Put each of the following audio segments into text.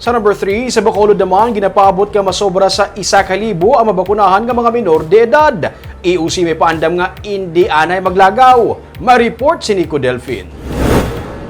Sa number 3, sa Bacolod naman, ginapabot ka masobra sa 1,000 ang mabakunahan ng mga minor de edad. IUC may paandam nga hindi anay maglagaw. Ma-report si Nico Delfin.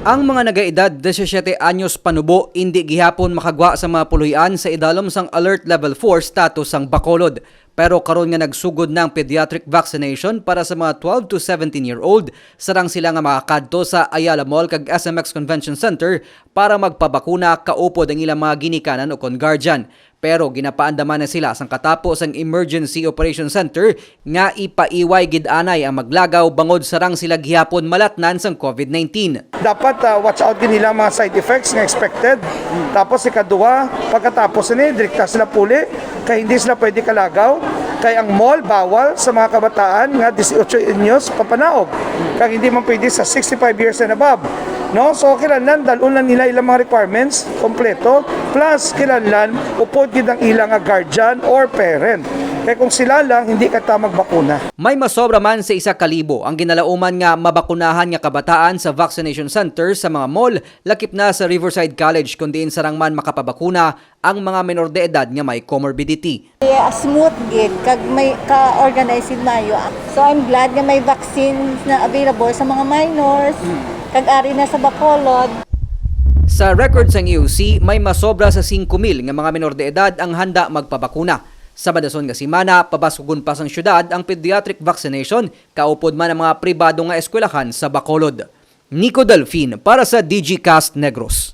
Ang mga nagaedad 17 anyos panubo hindi gihapon makagwa sa mga puluyan sa idalom sang Alert Level 4 status sang Bacolod. Pero karon nga nagsugod ng pediatric vaccination para sa mga 12 to 17-year-old, sarang sila nga makakadto sa Ayala Mall kag SMX Convention Center para magpabakuna kaupod ang ilang mga ginikanan o kon guardian. Pero ginapaandaman na sila sang katapos ang Emergency Operation Center nga ipaiway gid anay ang maglagaw bangod sarang sila gihapon malatnan sang COVID-19. Dapat watch out din nila mga side effects nga expected. Tapos ikaduha, pagkatapos ni direkta sila puli kay hindi sila pwede kalagaw. Kay ang mall bawal sa mga kabataan nga 18 anyos papanaog. Kay hindi man pwede sa 65 years and above. No? So kinahanglan dalunan nila ilang mga requirements kompleto plus kinahanglan upod gid ang ilang guardian or parent. Kaya kung sila lang, hindi ka magbakuna. May masobra man sa 1,000 ang ginalauman nga mabakunahan nga kabataan sa vaccination center sa mga mall, lakip na sa Riverside College kundi sarang man makapabakuna ang mga minor de edad nga may comorbidity. Smooth gid kag may ka-organized mayo. So I'm glad nga may vaccine na available sa mga minors kag ari na sa Bacolod. Sa records ng IUC, may masobra sa 5,000 nga mga minor de edad ang handa magpabakuna. Sa madason nga simana, pabasugon pa sang syudad ang pediatric vaccination, kaupod man ang mga pribado nga eskwelahan sa Bacolod. Nico Delfin para sa DigiCast Negros.